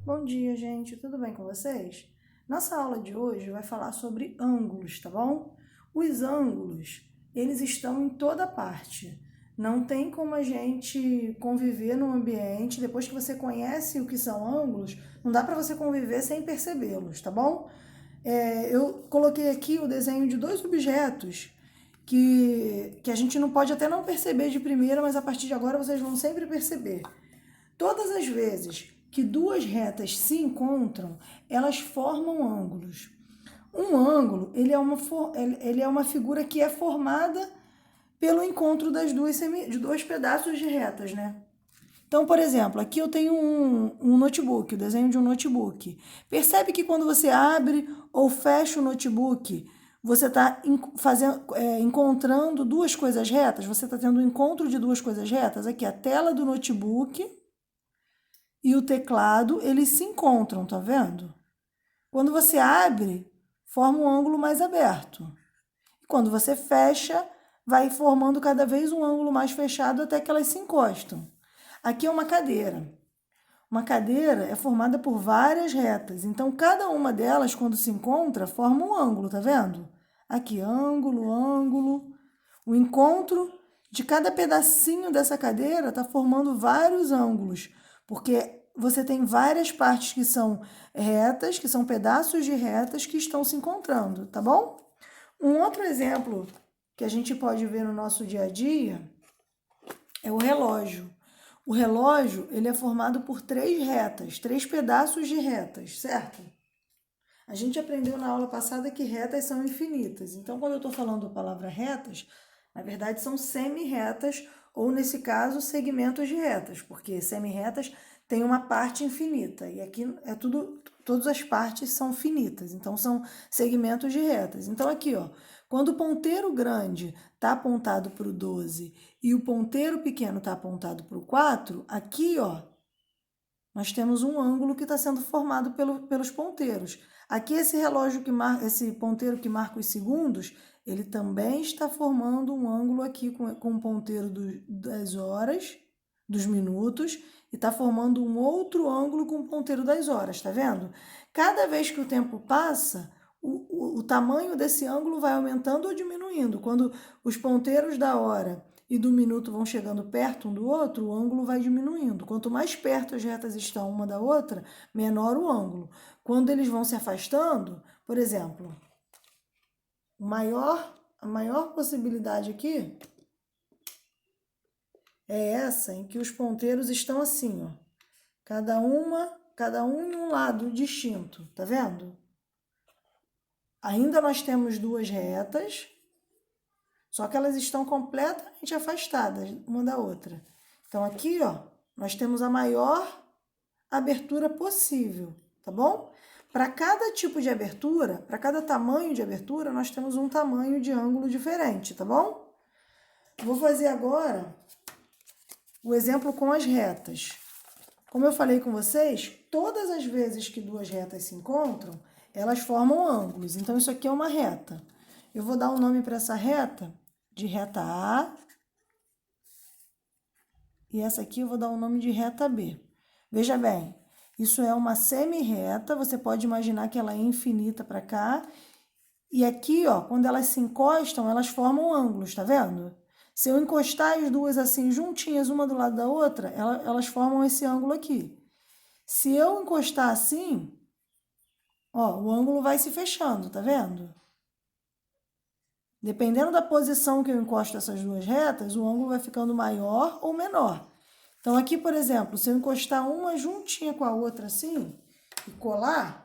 Bom dia, gente. Tudo bem com vocês? Nossa aula de hoje vai falar sobre ângulos, tá bom? Os ângulos, eles estão em toda parte. Não tem como a gente conviver num ambiente, depois que você conhece o que são ângulos, não dá para você conviver sem percebê-los, tá bom? Eu coloquei aqui o desenho de dois objetos que a gente não pode até não perceber de primeira, mas a partir de agora vocês vão sempre perceber. Todas as vezes que duas retas se encontram, elas formam ângulos. Um ângulo, ele é uma figura que é formada pelo encontro de dois pedaços de retas, né? Então, por exemplo, aqui eu tenho um notebook, o desenho de um notebook. Percebe que quando você abre ou fecha o notebook, você está encontrando duas coisas retas? Você está tendo um encontro de duas coisas retas? Aqui, a tela do notebook e o teclado, eles se encontram, tá vendo? Quando você abre, forma um ângulo mais aberto. Quando você fecha, vai formando cada vez um ângulo mais fechado até que elas se encostam. Aqui é uma cadeira. Uma cadeira é formada por várias retas, então cada uma delas, quando se encontra, forma um ângulo, tá vendo? Aqui, ângulo, ângulo. O encontro de cada pedacinho dessa cadeira está formando vários ângulos, porque você tem várias partes que são retas, que são pedaços de retas que estão se encontrando, tá bom? Um outro exemplo que a gente pode ver no nosso dia a dia é o relógio. O relógio, ele é formado por três retas, três pedaços de retas, certo? A gente aprendeu na aula passada que retas são infinitas. Então, quando eu estou falando a palavra retas, na verdade são semi-retas, ou nesse caso, segmentos de retas, porque semi-retas tem uma parte infinita, e aqui é tudo, todas as partes são finitas, então são segmentos de retas. Então, aqui, ó, quando o ponteiro grande está apontado para o 12 e o ponteiro pequeno está apontado para o 4, aqui, ó, nós temos um ângulo que está sendo formado pelos ponteiros. Aqui esse ponteiro que marca os segundos, ele também está formando um ângulo aqui com o ponteiro das horas, dos minutos, e está formando um outro ângulo com o ponteiro das horas, tá vendo? Cada vez que o tempo passa, o tamanho desse ângulo vai aumentando ou diminuindo. Quando os ponteiros da hora e do minuto vão chegando perto um do outro, o ângulo vai diminuindo. Quanto mais perto as retas estão uma da outra, menor o ângulo. Quando eles vão se afastando, por exemplo, a maior possibilidade aqui é essa em que os ponteiros estão assim, ó. Cada um em um lado distinto, tá vendo? Ainda nós temos duas retas, só que elas estão completamente afastadas uma da outra. Então, aqui, ó, nós temos a maior abertura possível, tá bom? Para cada tipo de abertura, para cada tamanho de abertura, nós temos um tamanho de ângulo diferente, tá bom? Vou fazer agora o exemplo com as retas. Como eu falei com vocês, todas as vezes que duas retas se encontram, elas formam ângulos. Então, isso aqui é uma reta. Eu vou dar um nome para essa reta de reta A. E essa aqui eu vou dar o nome de reta B. Veja bem, isso é uma semi-reta, você pode imaginar que ela é infinita para cá. E aqui, ó, quando elas se encostam, elas formam ângulos, tá vendo? Se eu encostar as duas assim juntinhas, uma do lado da outra, elas formam esse ângulo aqui. Se eu encostar assim, ó, o ângulo vai se fechando, tá vendo? Dependendo da posição que eu encosto essas duas retas, o ângulo vai ficando maior ou menor. Então, aqui, por exemplo, se eu encostar uma juntinha com a outra assim e colar,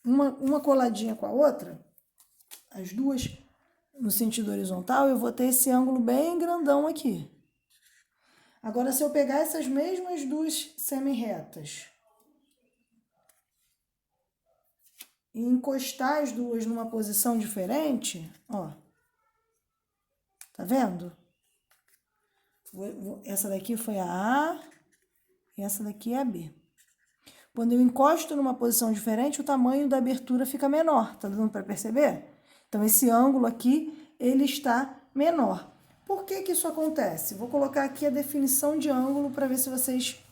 uma coladinha com a outra, as duas no sentido horizontal, eu vou ter esse ângulo bem grandão aqui. Agora, se eu pegar essas mesmas duas semi-retas e encostar as duas numa posição diferente, ó, tá vendo? Essa daqui foi a A e essa daqui é a B. Quando eu encosto numa posição diferente, o tamanho da abertura fica menor. Tá dando para perceber? Então, esse ângulo aqui, ele está menor. Por que que isso acontece? Vou colocar aqui a definição de ângulo para ver se vocês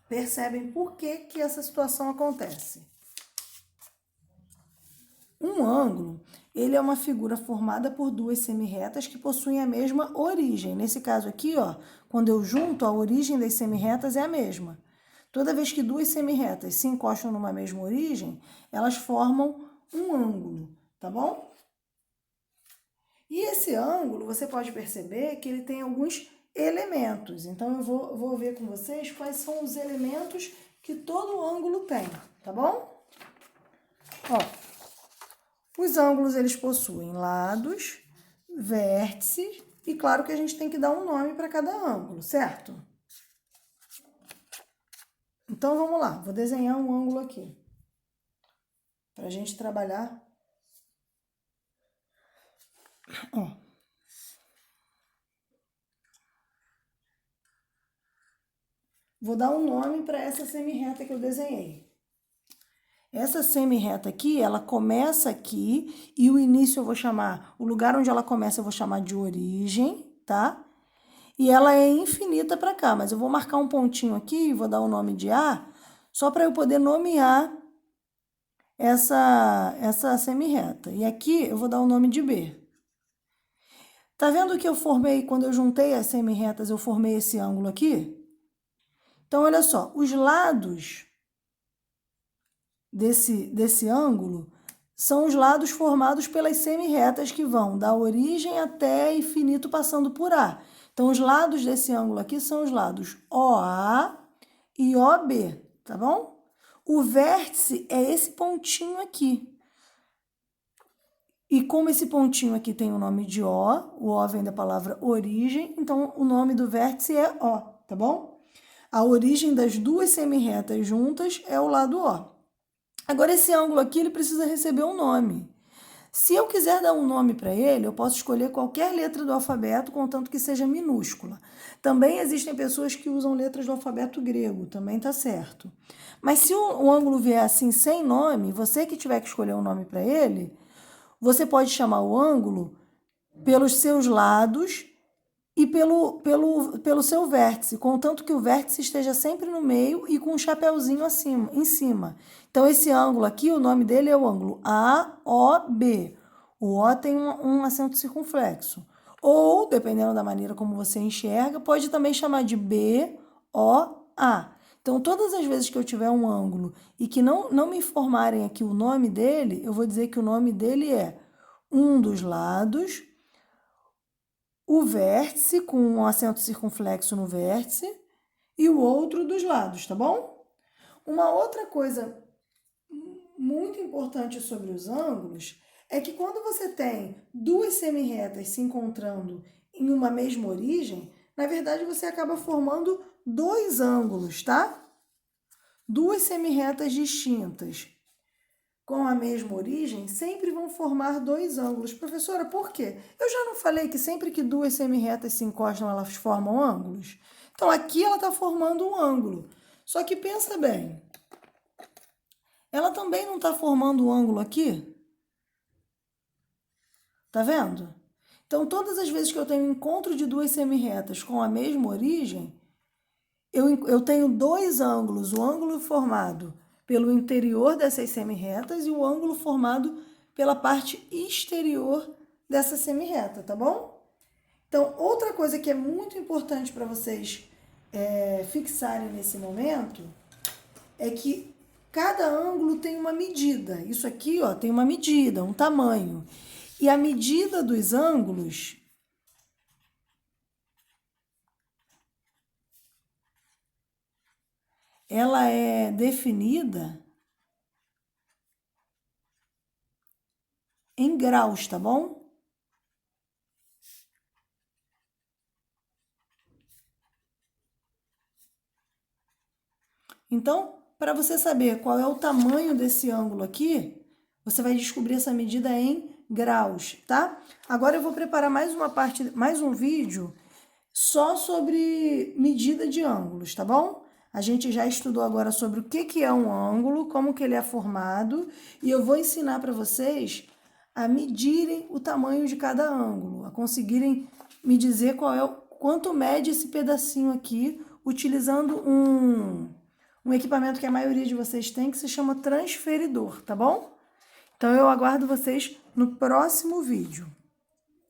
percebem por que que essa situação acontece. Um ângulo, ele é uma figura formada por duas semirretas que possuem a mesma origem. Nesse caso aqui, ó, quando eu junto, a origem das semirretas é a mesma. Toda vez que duas semirretas se encostam numa mesma origem, elas formam um ângulo, tá bom? E esse ângulo, você pode perceber que ele tem alguns elementos. Então, eu vou ver com vocês quais são os elementos que todo ângulo tem, tá bom? Ó. Os ângulos, eles possuem lados, vértices e claro que a gente tem que dar um nome para cada ângulo, certo? Então, vamos lá. Vou desenhar um ângulo aqui para a gente trabalhar. Ó. Vou dar um nome para essa semirreta que eu desenhei. Essa semirreta aqui, ela começa aqui e o início eu vou chamar, o lugar onde ela começa eu vou chamar de origem, tá? E ela é infinita para cá, mas eu vou marcar um pontinho aqui e vou dar o nome de A, só para eu poder nomear essa semirreta. E aqui eu vou dar o nome de B. Tá vendo que eu formei, quando eu juntei as semirretas, eu formei esse ângulo aqui? Então, olha só, os lados desse ângulo são os lados formados pelas semirretas que vão da origem até infinito passando por A. Então, os lados desse ângulo aqui são os lados OA e OB, tá bom? O vértice é esse pontinho aqui. E como esse pontinho aqui tem o nome de o O vem da palavra origem, então o nome do vértice é O, tá bom? A origem das duas semirretas juntas é o lado O. Agora, esse ângulo aqui, ele precisa receber um nome. Se eu quiser dar um nome para ele, eu posso escolher qualquer letra do alfabeto, contanto que seja minúscula. Também existem pessoas que usam letras do alfabeto grego, também tá certo. Mas se o ângulo vier assim, sem nome, você que tiver que escolher um nome para ele, você pode chamar o ângulo pelos seus lados e pelo seu vértice, contanto que o vértice esteja sempre no meio e com um chapéuzinho em cima. Então, esse ângulo aqui, o nome dele é o ângulo AOB. O O tem um acento circunflexo. Ou, dependendo da maneira como você enxerga, pode também chamar de BOA. Então, todas as vezes que eu tiver um ângulo e que não me informarem aqui o nome dele, eu vou dizer que o nome dele é um dos lados, o vértice com um acento circunflexo no vértice e o outro dos lados, tá bom? Uma outra coisa muito importante sobre os ângulos é que quando você tem duas semirretas se encontrando em uma mesma origem, na verdade você acaba formando dois ângulos, tá? Duas semirretas distintas com a mesma origem sempre vão formar dois ângulos. Professora, por quê? Eu já não falei que sempre que duas semirretas se encostam, elas formam ângulos? Então, aqui ela está formando um ângulo. Só que pensa bem, ela também não está formando um ângulo aqui? Tá vendo? Então, todas as vezes que eu tenho encontro de duas semirretas com a mesma origem, eu tenho dois ângulos, o ângulo formado pelo interior dessas semirretas e o ângulo formado pela parte exterior dessa semirreta, tá bom? Então, outra coisa que é muito importante para vocês fixarem nesse momento é que cada ângulo tem uma medida. Isso aqui, ó, tem uma medida, um tamanho. E a medida dos ângulos ela é definida em graus, tá bom? Então, para você saber qual é o tamanho desse ângulo aqui, você vai descobrir essa medida em graus, tá? Agora eu vou preparar mais um vídeo só sobre medida de ângulos, tá bom? A gente já estudou agora sobre o que é um ângulo, como que ele é formado, e eu vou ensinar para vocês a medirem o tamanho de cada ângulo, a conseguirem me dizer quanto mede esse pedacinho aqui, utilizando um equipamento que a maioria de vocês tem, que se chama transferidor, tá bom? Então eu aguardo vocês no próximo vídeo.